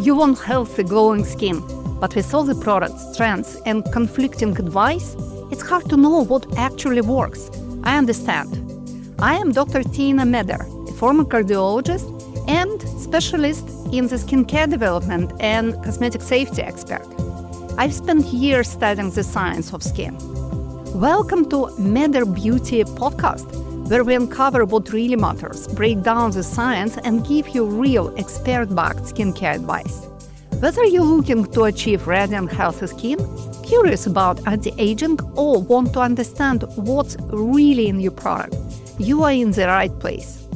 You want healthy, glowing skin, but with all the products, trends, and conflicting advice, it's hard to know what actually works. I understand. I am Dr. Tiina, a former cardiologist and specialist in the skincare development and cosmetic safety expert. I've spent years studying the science of skin. Welcome to Meder Beauty podcast, where we uncover what really matters, break down the science, and give you real expert-backed skincare advice. Whether you're looking to achieve radiant, healthy skin, curious about anti-aging, or want to understand what's really in your product, you are in the right place.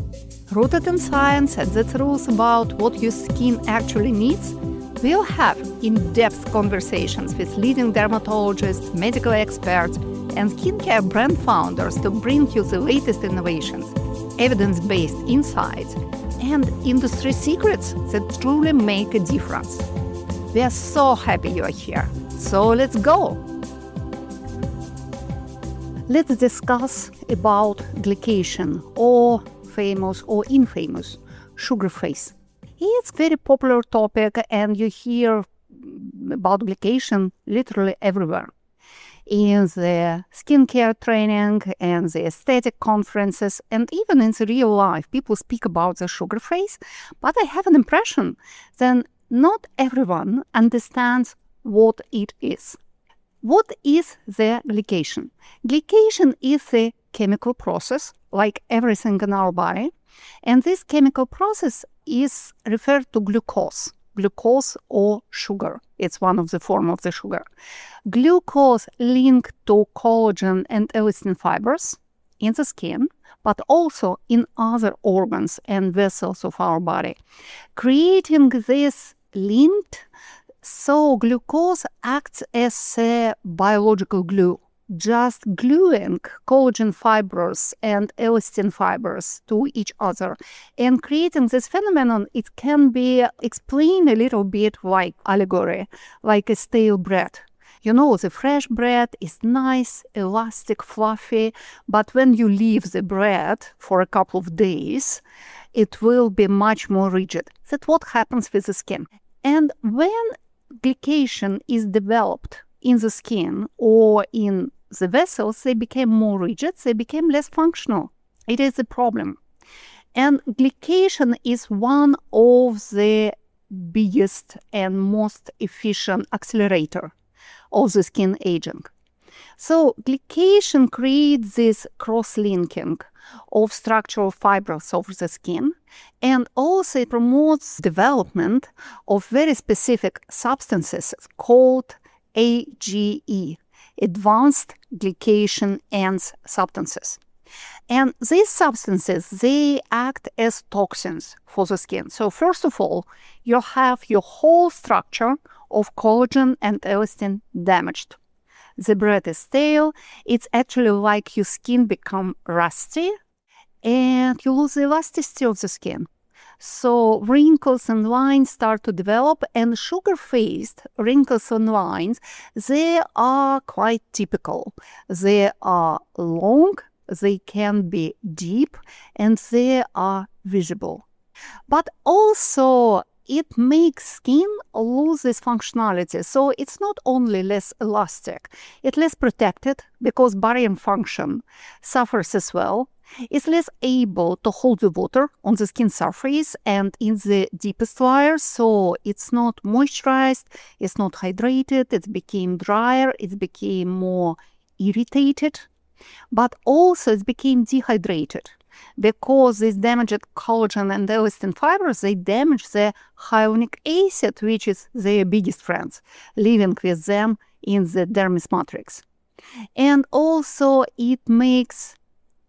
Rooted in science and the truth about what your skin actually needs, we'll have in-depth conversations with leading dermatologists, medical experts, and skincare brand founders to bring you the latest innovations, evidence-based insights, and industry secrets that truly make a difference. We are so happy you are here. So let's go. Let's discuss about glycation, or famous or infamous sugar face. It's a very popular topic, and you hear about glycation literally everywhere. In the skincare training and the aesthetic conferences, and even in the real life, people speak about the sugar face, but I have an impression that not everyone understands what it is. What is the glycation? Glycation is a chemical process, like everything in our body, and this chemical process is referred to glucose or sugar. It's one of the forms of the sugar. Glucose linked to collagen and elastin fibers in the skin, but also in other organs and vessels of our body. Creating this linked, so glucose acts as a biological glue, just gluing collagen fibers and elastin fibers to each other. And creating this phenomenon, it can be explained a little bit like allegory, like a stale bread. You know, the fresh bread is nice, elastic, fluffy, but when you leave the bread for a couple of days, it will be much more rigid. That's what happens with the skin. And when glycation is developed in the skin or in the vessels, they became more rigid, they became less functional. It is a problem. And glycation is one of the biggest and most efficient accelerator of the skin aging. So glycation creates this cross-linking of structural fibers of the skin, and also it promotes development of very specific substances called AGE, Advanced Glycation Enzyme substances. And these substances, they act as toxins for the skin. So first of all, you have your whole structure of collagen and elastin damaged. The bread is stale. It's actually like your skin become rusty and you lose the elasticity of the skin. So wrinkles and lines start to develop, and sugar-faced wrinkles and lines, they are quite typical. They are long, they can be deep, and they are visible. But also it makes skin lose this functionality. So it's not only less elastic, it's less protected because barrier function suffers as well. It's less able to hold the water on the skin surface and in the deepest layers, so it's not moisturized, it's not hydrated, it became drier, it became more irritated, but also it became dehydrated because these damaged collagen and elastin fibers, they damage the hyaluronic acid, which is their biggest friends, living with them in the dermis matrix. And also it makes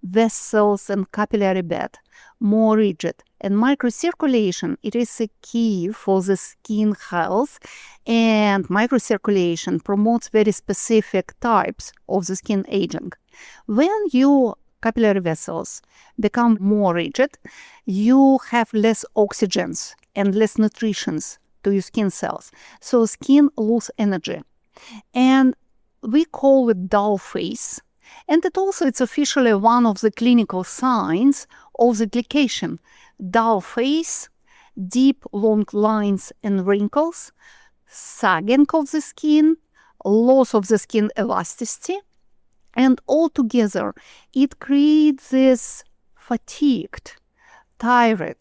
vessels and capillary bed more rigid, and microcirculation, it is a key for the skin health, and microcirculation promotes very specific types of the skin aging. When your capillary vessels become more rigid, you have less oxygens and less nutrition to your skin cells, so skin lose energy, and we call it dull face. And it's officially one of the clinical signs of the glycation. Dull face deep, long lines and wrinkles, sagging of the skin, loss of the skin elasticity, and altogether it creates this fatigued, tired,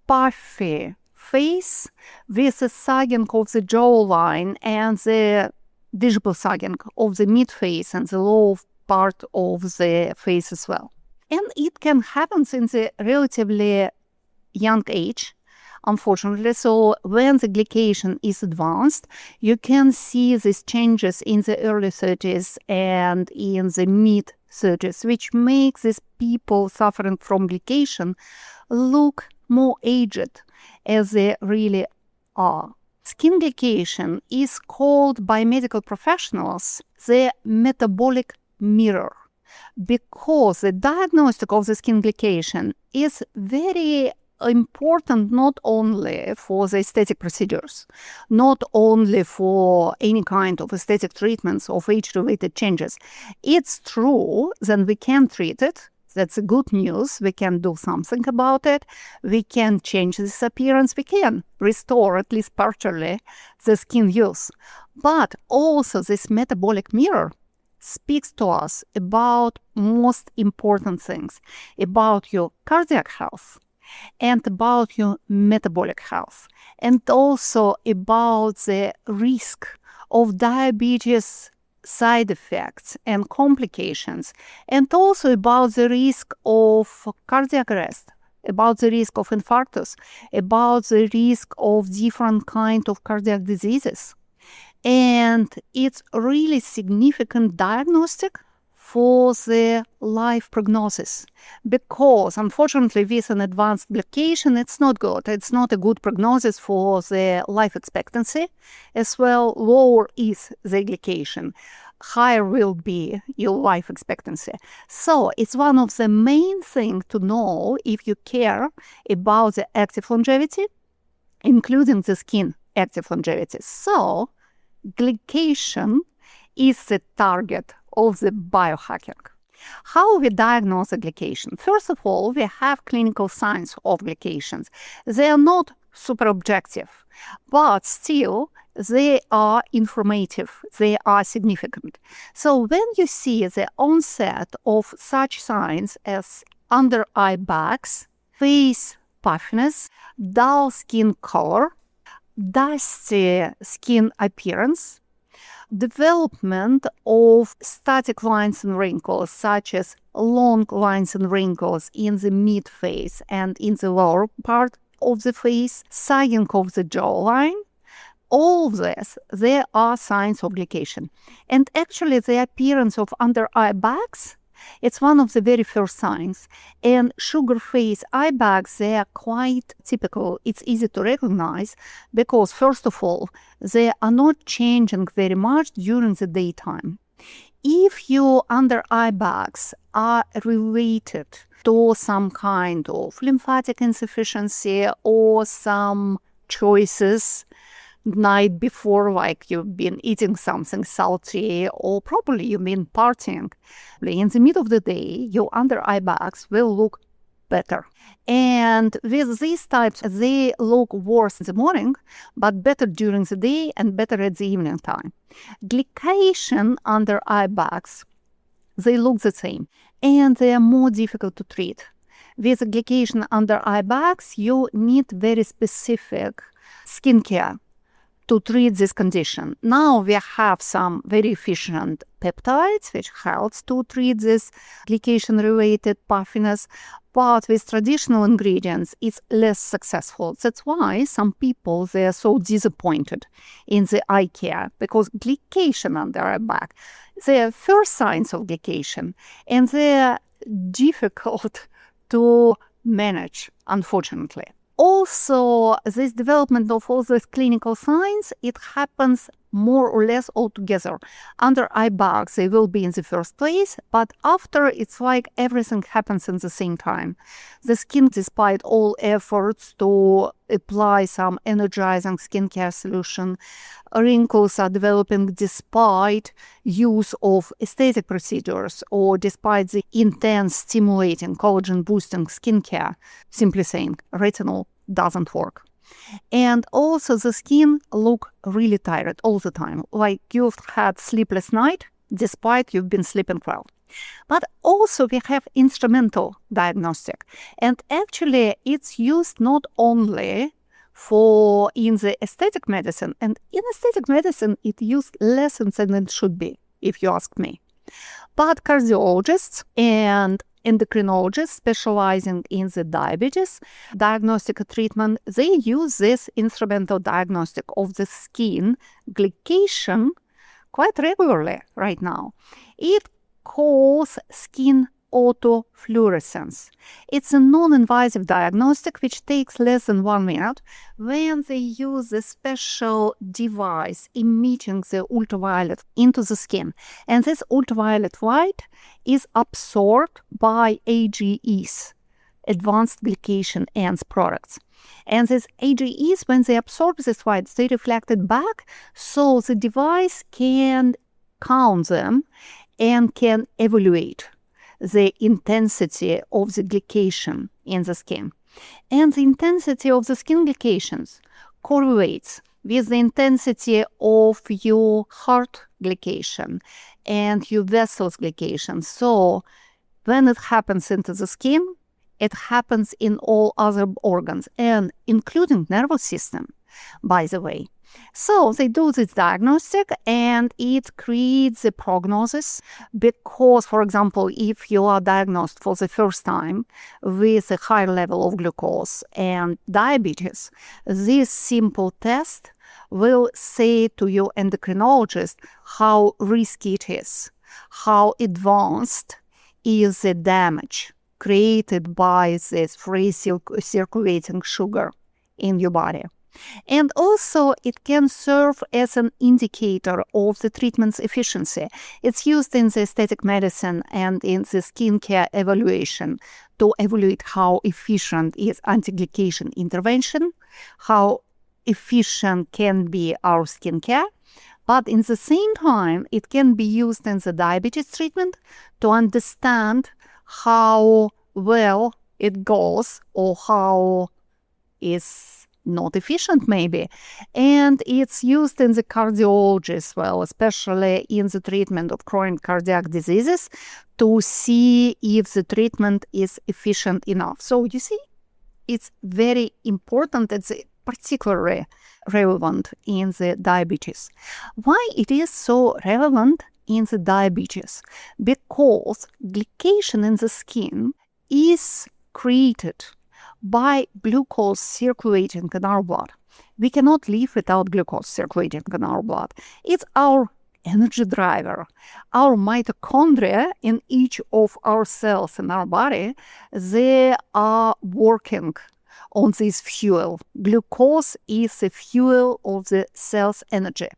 puffy face with a sagging of the jawline and the visible sagging of the mid-face and the low part of the face as well. And it can happen in the relatively young age, unfortunately. So when the glycation is advanced, you can see these changes in the early 30s and in the mid-30s, which makes these people suffering from glycation look more aged as they really are. Skin glycation is called by medical professionals the metabolic mirror, because the diagnostic of the skin glycation is very important not only for the aesthetic procedures, not only for any kind of aesthetic treatments of age-related changes. It's true that we can treat it. That's good news. We can do something about it. We can change this appearance. We can restore, at least partially, the skin youth. But also this metabolic mirror speaks to us about most important things, about your cardiac health and about your metabolic health, and also about the risk of diabetes side effects and complications, and also about the risk of cardiac arrest, about the risk of infarctus, about the risk of different kinds of cardiac diseases. And it's really significant diagnostic for the life prognosis, because unfortunately with an advanced glycation it's not good. It's not a good prognosis for the life expectancy. As well, lower is the glycation, higher will be your life expectancy. So it's one of the main things to know if you care about the active longevity, including the skin active longevity. So glycation is the target of the biohacking. How we diagnose the glycation? First of all, we have clinical signs of glycations. They are not super objective, but still they are informative, they are significant. So when you see the onset of such signs as under eye bags, face puffiness, dull skin color, dusty skin appearance, development of static lines and wrinkles, such as long lines and wrinkles in the mid-face and in the lower part of the face, sagging of the jawline, all of this, there are signs of glycation. And actually the appearance of under eye bags, it's one of the very first signs. And sugar face eye bags, they are quite typical. It's easy to recognize because, first of all, they are not changing very much during the daytime. If your under eye bags are related to some kind of lymphatic insufficiency or some choices night before, like you've been eating something salty or probably you've been partying, in the middle of the day, your under eye bags will look better. And with these types, they look worse in the morning, but better during the day and better at the evening time. Glycation under eye bags, they look the same and they are more difficult to treat. With glycation under eye bags, you need very specific skincare to treat this condition. Now we have some very efficient peptides which helps to treat this glycation-related puffiness, but with traditional ingredients it's less successful. That's why some people, they are so disappointed in the eye care, because glycation under eye bag, they are first signs of glycation and they are difficult to manage, unfortunately. Also, this development of all these clinical signs, it happens more or less all together. Under eye bags, they will be in the first place, but after, it's like everything happens in the same time. The skin, despite all efforts to apply some energizing skincare solution, wrinkles are developing despite use of aesthetic procedures or despite the intense stimulating collagen boosting skincare. Simply saying, retinol doesn't work. And also the skin look really tired all the time, like you've had sleepless night despite you've been sleeping well. But also we have instrumental diagnostic, and actually it's used not only for in the aesthetic medicine, and in aesthetic medicine it used less than it should be, if you ask me. But cardiologists and endocrinologists specializing in the diabetes diagnostic treatment, they use this instrumental diagnostic of the skin glycation quite regularly right now. It calls skin autofluorescence. It's a non-invasive diagnostic which takes less than 1 minute when they use a special device emitting the ultraviolet into the skin. And this ultraviolet light is absorbed by AGEs, advanced glycation ends products. And these AGEs, when they absorb this light, they reflect it back, so the device can count them and can evaluate the intensity of the glycation in the skin. And the intensity of the skin glycations correlates with the intensity of your heart glycation and your vessels glycation. So when it happens into the skin, it happens in all other organs, and including nervous system, by the way. So they do this diagnostic, and it creates a prognosis because, for example, if you are diagnosed for the first time with a high level of glucose and diabetes, this simple test will say to your endocrinologist how risky it is, how advanced is the damage created by this free circulating sugar in your body. And also it can serve as an indicator of the treatment's efficiency. It's used in the aesthetic medicine and in the skincare evaluation to evaluate how efficient is anti-glycation intervention, how efficient can be our skincare. But in the same time, it can be used in the diabetes treatment to understand how well it goes or how is not efficient maybe. And it's used in the cardiology as well, especially in the treatment of chronic cardiac diseases, to see if the treatment is efficient enough. So you see, it's very important. It's particularly relevant in the diabetes. Why it is so relevant in the diabetes? Because glycation in the skin is created by glucose circulating in our blood. We cannot live without glucose circulating in our blood. It's our energy driver. Our mitochondria in each of our cells in our body, they are working on this fuel. Glucose is the fuel of the cell's energy.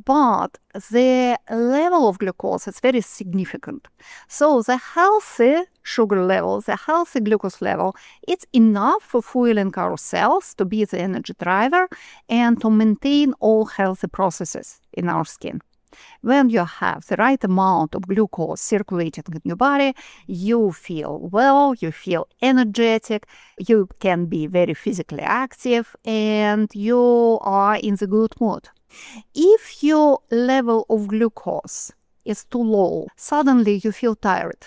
But the level of glucose is very significant. So the healthy sugar level, the healthy glucose level, it's enough for fueling our cells to be the energy driver and to maintain all healthy processes in our skin. When you have the right amount of glucose circulating in your body, you feel well, you feel energetic, you can be very physically active, and you are in the good mood. If your level of glucose is too low, suddenly you feel tired.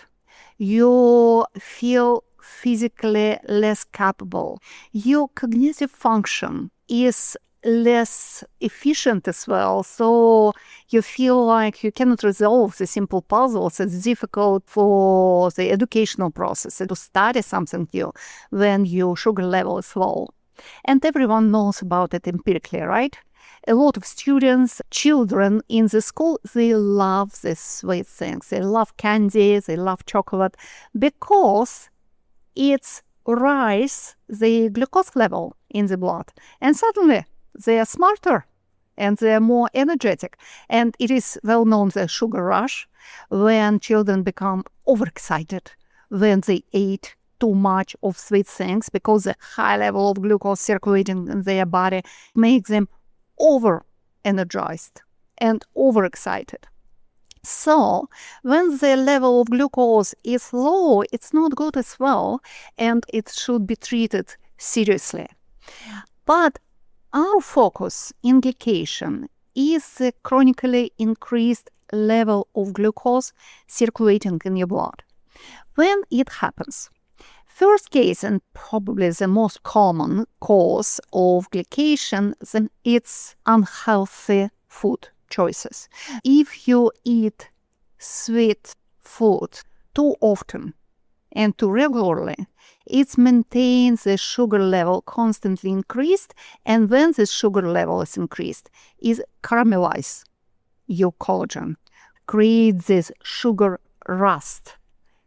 You feel physically less capable. Your cognitive function is less efficient as well. So you feel like you cannot resolve the simple puzzles. It's difficult for the educational process to study something new when your sugar level is low. And everyone knows about it empirically, right? A lot of students, children in the school, they love these sweet things. They love candy, they love chocolate, because it raises the glucose level in the blood. And suddenly they are smarter and they are more energetic. And it is well known, the sugar rush, when children become overexcited, when they eat too much of sweet things, because the high level of glucose circulating in their body makes them over-energized and overexcited. So when the level of glucose is low, it's not good as well, and it should be treated seriously. But our focus in glycation is the chronically increased level of glucose circulating in your blood. When it happens, first case and probably the most common cause of glycation, then it's unhealthy food choices. If you eat sweet food too often and too regularly, it maintains the sugar level constantly increased, and when the sugar level is increased, it caramelizes your collagen, creates this sugar rust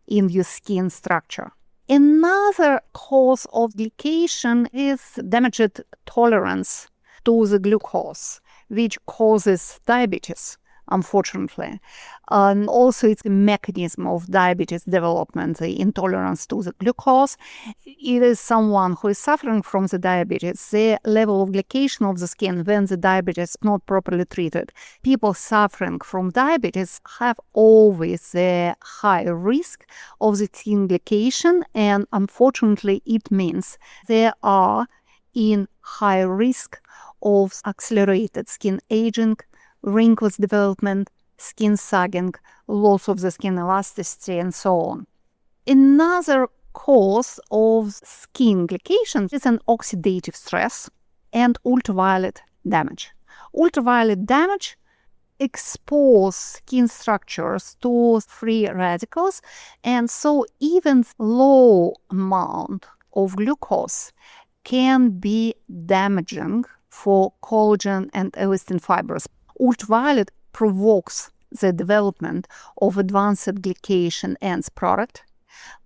in your skin structure. Another cause of glycation is damaged tolerance to the glucose, which causes diabetes, unfortunately. And also it's a mechanism of diabetes development, the intolerance to the glucose. It is someone who is suffering from the diabetes, the level of glycation of the skin when the diabetes is not properly treated. People suffering from diabetes have always a high risk of the skin glycation, and unfortunately it means they are in high risk of accelerated skin aging, wrinkles development, skin sagging, loss of the skin elasticity, and so on. Another cause of skin glycation is an oxidative stress and ultraviolet damage. Ultraviolet damage expose skin structures to free radicals, and so even low amount of glucose can be damaging for collagen and elastin fibers. Ultraviolet provokes the development of advanced glycation ends product,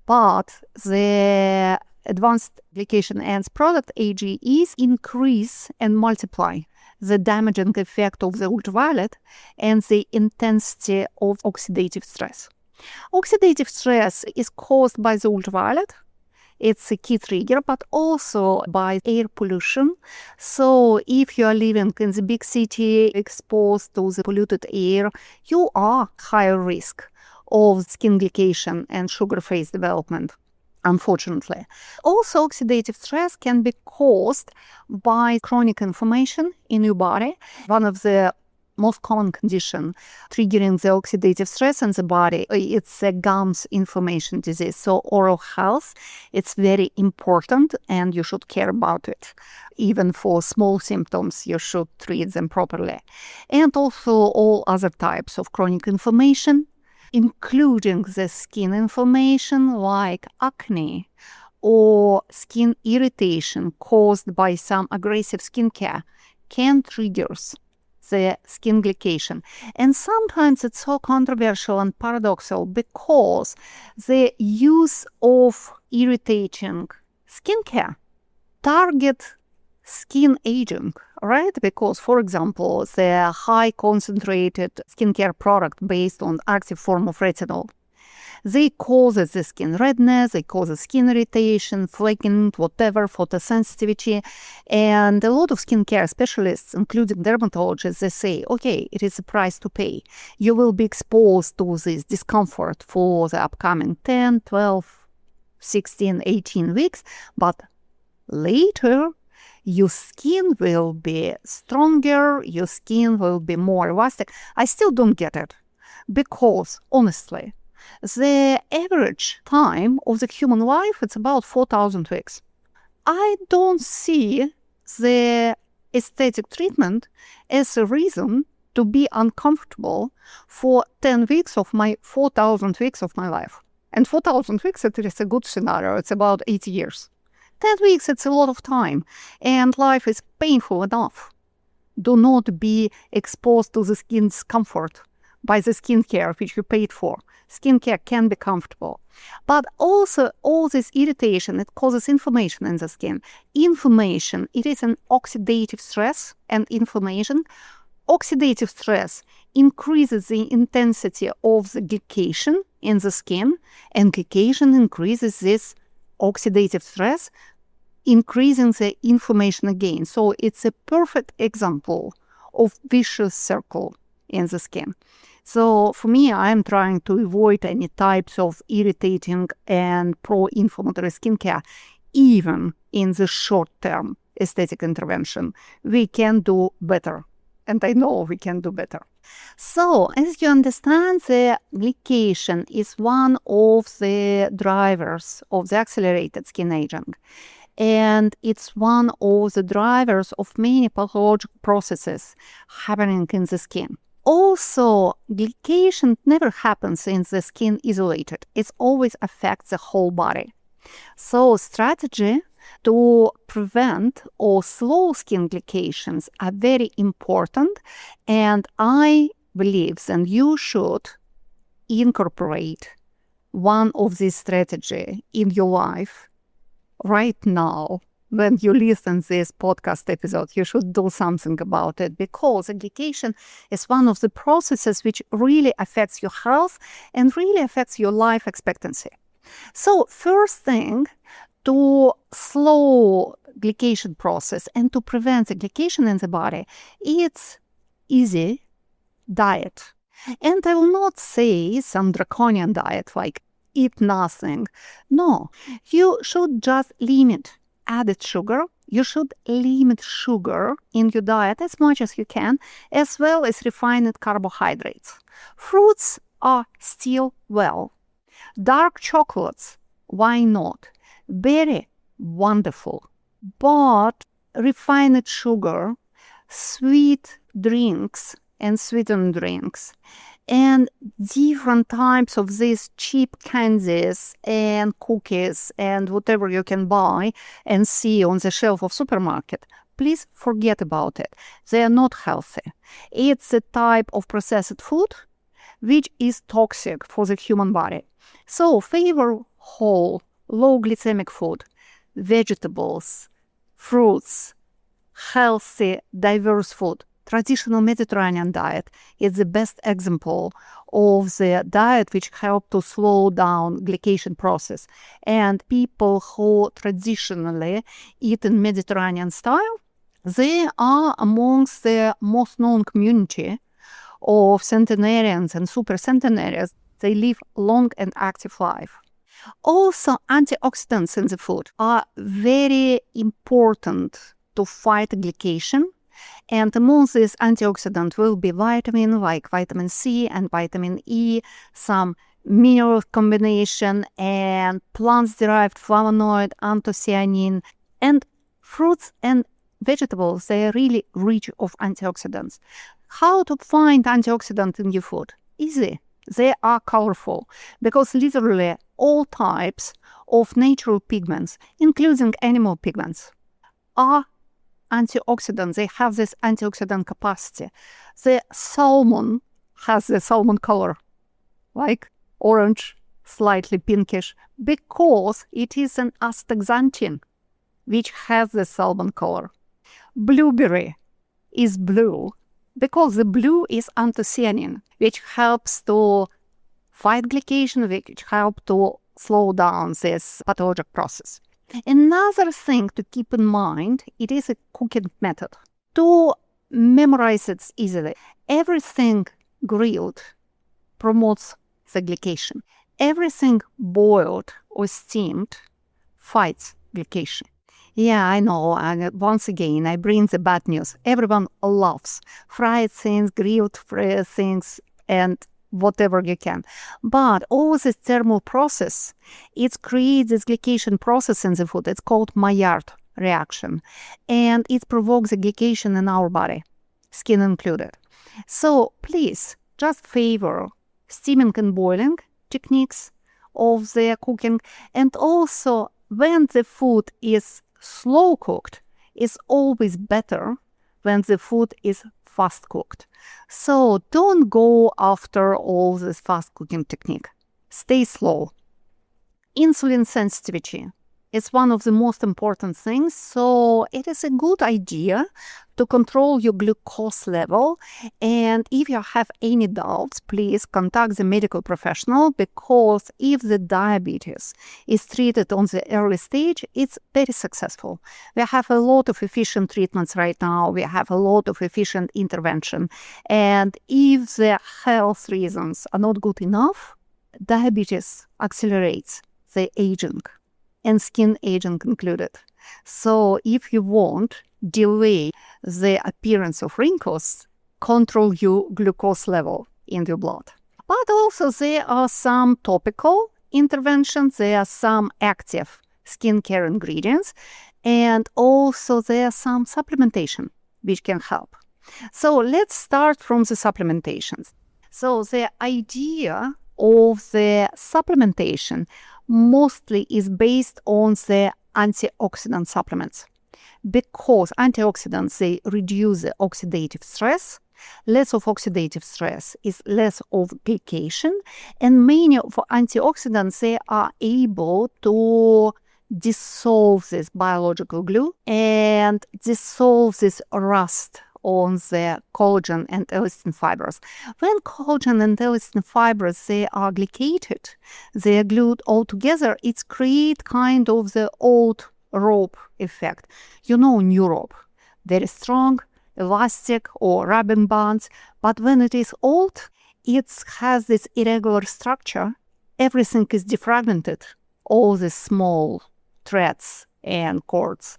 but the advanced glycation ends product, AGEs, increase and multiply the damaging effect of the ultraviolet and the intensity of oxidative stress. Oxidative stress is caused by the ultraviolet. It's a key trigger, but also by air pollution. So if you are living in the big city exposed to the polluted air, you are higher risk of skin glycation and sugar face development, unfortunately. Also, oxidative stress can be caused by chronic inflammation in your body. One of the most common condition triggering the oxidative stress in the body, it's a gums inflammation disease. So oral health, it's very important and you should care about it. Even for small symptoms, you should treat them properly. And also all other types of chronic inflammation, including the skin inflammation like acne or skin irritation caused by some aggressive skincare, can trigger the skin glycation. And sometimes it's so controversial and paradoxical because the use of irritating skincare target skin aging, right? Because, for example, the high concentrated skincare product based on active form of retinol, they cause the skin redness, they cause skin irritation, flaking, whatever, photosensitivity. And a lot of skincare specialists, including dermatologists, they say, okay, it is a price to pay. You will be exposed to this discomfort for the upcoming 10, 12, 16, 18 weeks, but later your skin will be stronger, your skin will be more elastic. I still don't get it because, honestly, the average time of the human life, it's about 4,000 weeks. I don't see the aesthetic treatment as a reason to be uncomfortable for 10 weeks of my 4,000 weeks of my life. And 4,000 weeks, it is a good scenario. It's about 80 years. 10 weeks, it's a lot of time. And life is painful enough. Do not be exposed to the skin discomfort by the skincare which you paid for. Skincare can be comfortable. But also all this irritation, it causes inflammation in the skin. Inflammation, it is an oxidative stress and inflammation. Oxidative stress increases the intensity of the glycation in the skin, and glycation increases this oxidative stress, increasing the inflammation again. So it's a perfect example of vicious circle in the skin. So for me, I'm trying to avoid any types of irritating and pro-inflammatory skincare, even in the short term, aesthetic intervention. We can do better. And I know we can do better. So, as you understand, the glycation is one of the drivers of the accelerated skin aging. And it's one of the drivers of many pathological processes happening in the skin. Also, glycation never happens in the skin isolated. It always affects the whole body. So, strategy to prevent or slow skin glycations are very important, and I believe that you should incorporate one of these strategies in your life right now. When you listen to this podcast episode, you should do something about it, because glycation is one of the processes which really affects your health and really affects your life expectancy. So first thing, to slow glycation process and to prevent the glycation in the body, it's easy diet. And I will not say some draconian diet like eat nothing. No, you should just limit added sugar. You should limit sugar in your diet as much as you can, as well as refined carbohydrates. Fruits are still well. Dark chocolates, why not? Very wonderful. But refined sugar, sweet drinks and sweetened drinks, and different types of these cheap candies and cookies and whatever you can buy and see on the shelf of supermarket, please forget about it. They are not healthy. It's a type of processed food which is toxic for the human body. So favor whole, low glycemic food, vegetables, fruits, healthy, diverse food. Traditional Mediterranean diet is the best example of the diet which helps to slow down glycation process. And people who traditionally eat in Mediterranean style, they are amongst the most known community of centenarians and super centenarians. They live long and active life. Also, antioxidants in the food are very important to fight glycation. And among these antioxidants will be vitamin like vitamin C and vitamin E, some mineral combination, and plants-derived flavonoid, anthocyanin, and fruits and vegetables. They are really rich of antioxidants. How to find antioxidants in your food? Easy. They are colorful, because literally all types of natural pigments, including animal pigments, are antioxidants. They have this antioxidant capacity. The salmon has the salmon color, like orange, slightly pinkish, because it is an astaxanthin, which has the salmon color. Blueberry is blue because the blue is anthocyanin, which helps to fight glycation, which helps to slow down this pathologic process. Another thing to keep in mind, it is a cooking method. To memorize it easily, everything grilled promotes the glycation. Everything boiled or steamed fights glycation. Yeah, I know. And once again, I bring the bad news. Everyone loves fried things, grilled things, and whatever you can. But all this thermal process, it creates this glycation process in the food. It's called Maillard reaction. And it provokes the glycation in our body, skin included. So please, just favor steaming and boiling techniques of the cooking. And also, when the food is slow cooked, it's always better when the food is fast cooked. So don't go after all this fast cooking technique. Stay slow. Insulin sensitivity is one of the most important things. So it is a good idea to control your glucose level. And if you have any doubts, please contact the medical professional, because if the diabetes is treated on the early stage, it's very successful. We have a lot of efficient treatments right now. We have a lot of efficient intervention. And if the health reasons are not good enough, diabetes accelerates the aging, and skin aging included. So if you want delay the appearance of wrinkles, control your glucose level in your blood. But also there are some topical interventions, there are some active skincare ingredients, and also there are some supplementation which can help. So let's start from the supplementations. So the idea of the supplementation mostly is based on the antioxidant supplements, because antioxidants, they reduce the oxidative stress. Less of oxidative stress is less of glycation, and many of antioxidants, they are able to dissolve this biological glue and dissolve this rust on the collagen and elastin fibers. When collagen and elastin fibers, they are glycated, they are glued all together, it creates kind of the old rope effect. You know, new rope, very strong, elastic or rubbing bands, but when it is old, it has this irregular structure. Everything is defragmented, all the small threads and cords,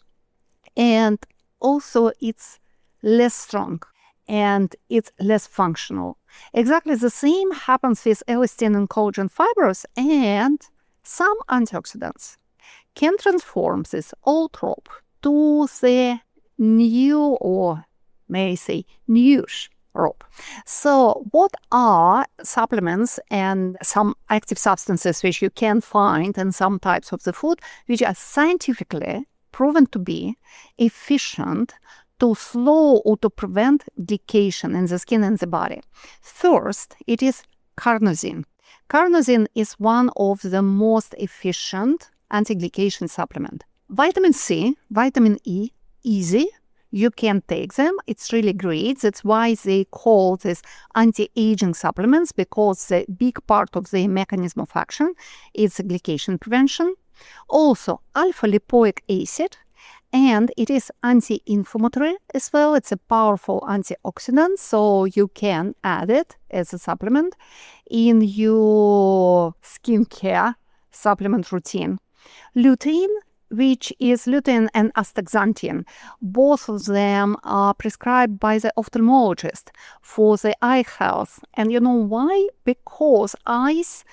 and also it's less strong and it's less functional. Exactly the same happens with elastin and collagen fibers, and some antioxidants can transform this old rope to the new, or may I say newish rope. So what are supplements and some active substances which you can find in some types of the food which are scientifically proven to be efficient to slow or to prevent glycation in the skin and the body? First, it is carnosine. Carnosine is one of the most efficient anti-glycation supplement. Vitamin C, vitamin E, easy. You can take them. It's really great. That's why they call this anti-aging supplements, because the big part of the mechanism of action is glycation prevention. Also, alpha-lipoic acid, and it is anti-inflammatory as well. It's a powerful antioxidant, so you can add it as a supplement in your skincare supplement routine. Lutein, which is lutein and astaxanthin. Both of them are prescribed by the ophthalmologist for the eye health. And you know why? Because eyes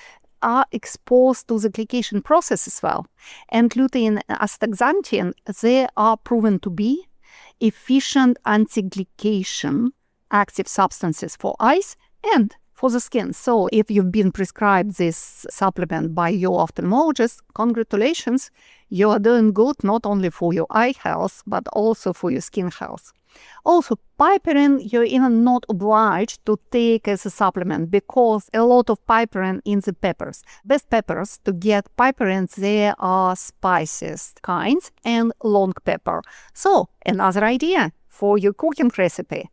are exposed to the glycation process as well. And lutein and astaxanthin, they are proven to be efficient anti-glycation active substances for eyes and for the skin. So if you've been prescribed this supplement by your ophthalmologist, congratulations, you are doing good not only for your eye health, but also for your skin health. Also, piperine, you're even not obliged to take as a supplement, because a lot of piperine in the peppers. Best peppers to get piperine, they are spiciest kinds and long pepper. So, another idea for your cooking recipe.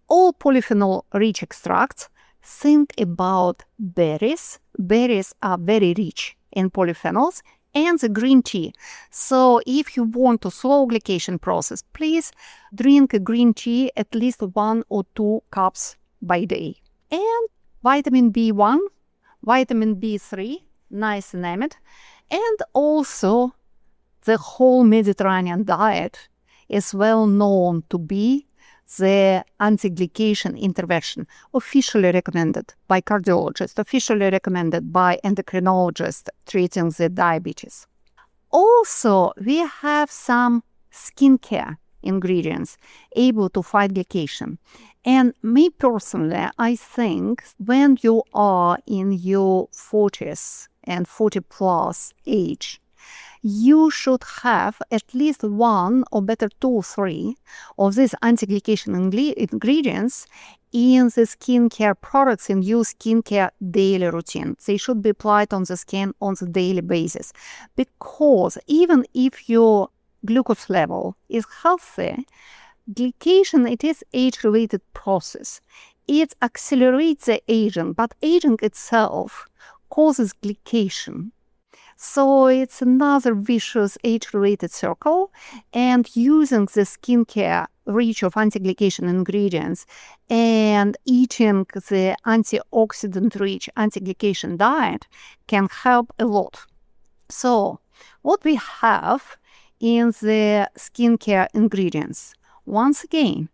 All polyphenol-rich extracts, think about berries. Berries are very rich in polyphenols, and the green tea. So if you want to slow glycation process, please drink a green tea at least 1 or 2 cups by day. And vitamin B1, vitamin B3, niacinamide, and also the whole Mediterranean diet is well known to be the anti-glycation intervention, officially recommended by cardiologists, officially recommended by endocrinologists treating the diabetes. Also, we have some skincare ingredients able to fight glycation. And me personally, I think when you are in your 40s and 40 plus age, you should have at least 1 or better 2 or 3 of these anti-glycation ingredients in the skincare products in your skincare daily routine. They should be applied on the skin on the daily basis, because even if your glucose level is healthy, glycation, it is age-related process. It accelerates the aging, but aging itself causes glycation. So it's another vicious age-related circle, and using the skincare rich of anti-glycation ingredients and eating the antioxidant-rich anti-glycation diet can help a lot. So what we have in the skincare ingredients. Once again,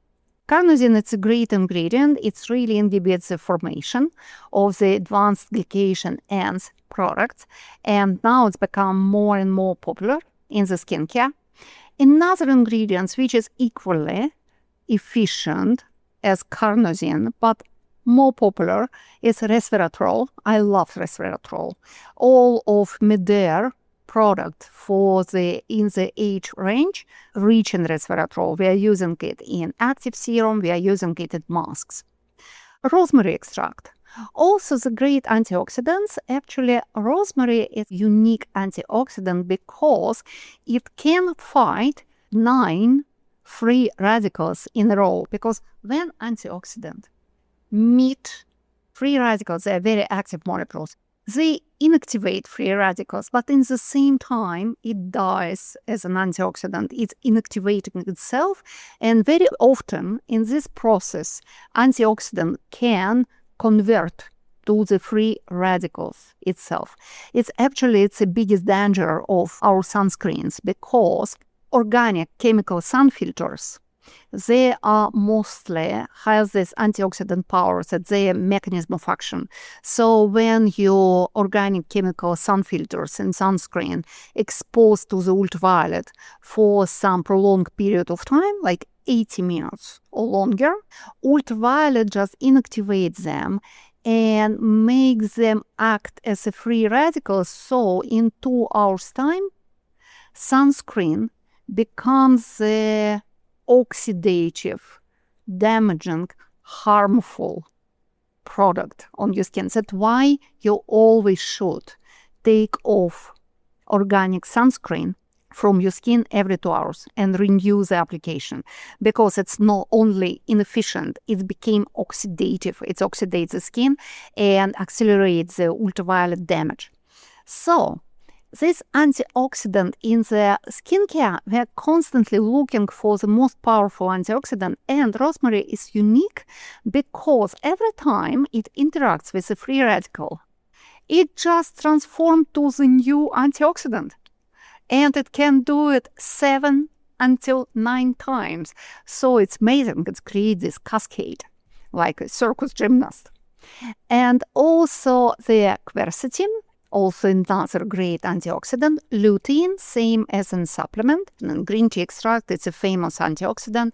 carnosine, it's a great ingredient. It really inhibits the formation of the advanced glycation ends products, and now it's become more and more popular in the skincare. Another ingredient which is equally efficient as carnosine, but more popular, is resveratrol. I love resveratrol. All of Medare product in the age range rich in resveratrol. We are using it in active serum, we are using it in masks. Rosemary extract. Also the great antioxidants. Actually, rosemary is unique antioxidant because it can fight 9 free radicals in a row. Because when antioxidant meet free radicals, they are very active molecules. They inactivate free radicals, but in the same time, it dies as an antioxidant. It's inactivating itself, and very often in this process, antioxidant can convert to the free radicals itself. It's the biggest danger of our sunscreens, because organic chemical sun filters, they are mostly have this antioxidant powers at their mechanism of action. So when your organic chemical sun filters and sunscreen exposed to the ultraviolet for some prolonged period of time, like 80 minutes or longer, ultraviolet just inactivates them and makes them act as a free radical. So in 2 hours time, sunscreen becomes a oxidative, damaging, harmful product on your skin. That's why you always should take off organic sunscreen from your skin every 2 hours and renew the application, because it's not only inefficient, it became oxidative. It oxidates the skin and accelerates the ultraviolet damage. So this antioxidant in the skincare, we are constantly looking for the most powerful antioxidant, and rosemary is unique because every time it interacts with a free radical, it just transforms to the new antioxidant, and it can do it 7 until 9 times. So it's amazing. It creates this cascade like a circus gymnast. And also the quercetin, also another great antioxidant. Lutein, same as in supplement. And green tea extract, it's a famous antioxidant,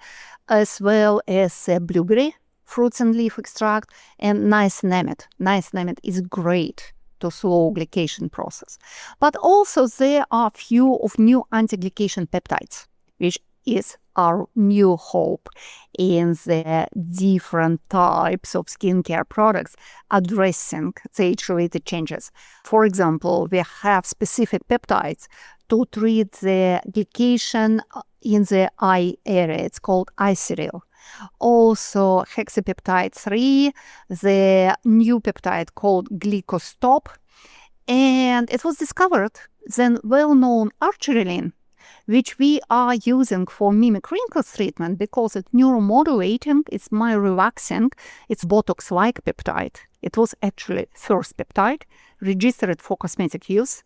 as well as blueberry, fruits and leaf extract, and niacinamide. Niacinamide is great to slow glycation process. But also there are few of new anti-glycation peptides, which is our new hope in the different types of skincare products addressing the age-related changes. For example, we have specific peptides to treat the glycation in the eye area. It's called eye cereal. Also, hexapeptide 3, the new peptide called glycostop, and it was discovered then well-known arginine, which we are using for mimic wrinkles treatment because it's neuromodulating, it's myorelaxing, it's Botox-like peptide. It was actually first peptide registered for cosmetic use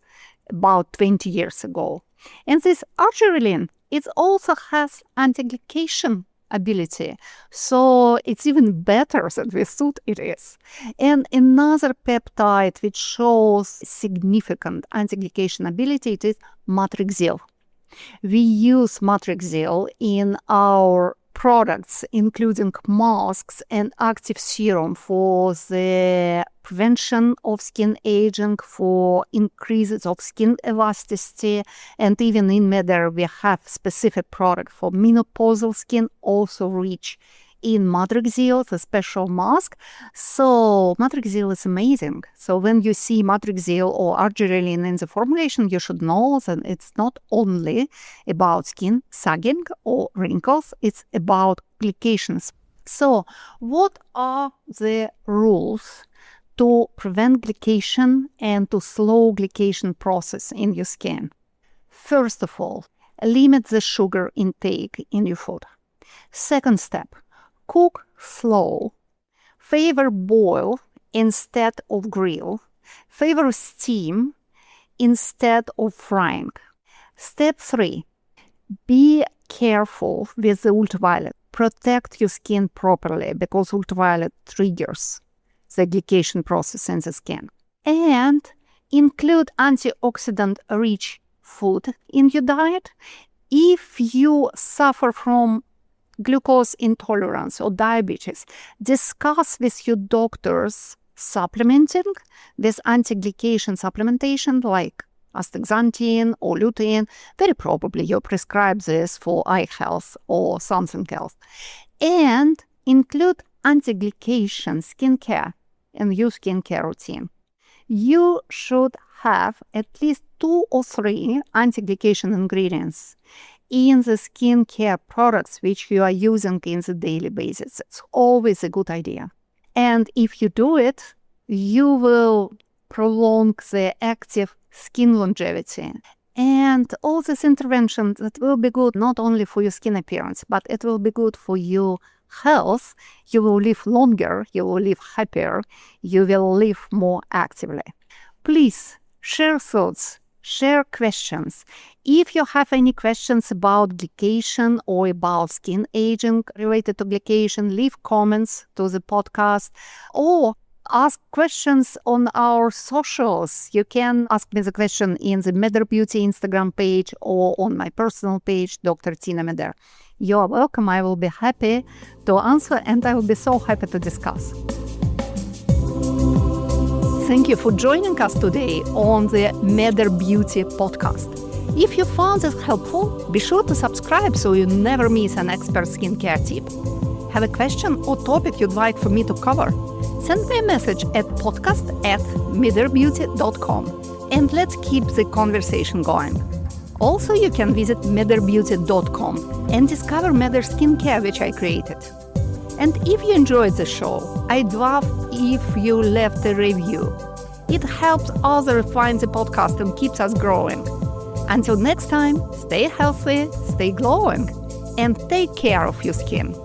about 20 years ago. And this arginine, it also has anti-glycation ability, so it's even better than we thought it is. And another peptide which shows significant anti-glycation ability, it is matrixyl. We use matrixyl in our products, including masks and active serum, for the prevention of skin aging, for increases of skin elasticity, and even in Medare we have specific product for menopausal skin, also rich in matrixyl, the special mask. So matrixyl is amazing. So when you see matrixyl or arginine in the formulation, you should know that it's not only about skin sagging or wrinkles, it's about glycations. So what are the rules to prevent glycation and to slow glycation process in your skin? First of all, limit the sugar intake in your food. Second step, cook slow. Favor boil instead of grill. Favor steam instead of frying. Step 3, Be careful with the ultraviolet. Protect your skin properly because ultraviolet triggers the glycation process in the skin. And include antioxidant-rich food in your diet. If you suffer from glucose intolerance or diabetes, discuss with your doctors supplementing with anti-glycation supplementation like astaxanthin or lutein. Very probably you prescribe this for eye health or something else. And include anti-glycation skincare in your skincare routine. You should have at least 2 or 3 anti-glycation ingredients in the skincare products which you are using in the daily basis. It's always a good idea. And if you do it, you will prolong the active skin longevity. And all this intervention that will be good not only for your skin appearance, but it will be good for your health. You will live longer, you will live happier, you will live more actively. Please share thoughts, share questions. If you have any questions about glycation or about skin aging related to glycation, leave comments to the podcast or ask questions on our socials. You can ask me the question in the Meder Beauty Instagram page or on my personal page, Dr. Tiina Meder. You are welcome. I will be happy to answer and I will be so happy to discuss. Thank you for joining us today on the Meder Beauty podcast. If you found this helpful, be sure to subscribe so you never miss an expert skincare tip. Have a question or topic you'd like for me to cover? Send me a message at podcast@mederbeauty.com and let's keep the conversation going. Also, you can visit mederbeauty.com and discover Meder Skincare, which I created. And if you enjoyed the show, I'd love if you left a review. It helps others find the podcast and keeps us growing. Until next time, stay healthy, stay glowing, and take care of your skin.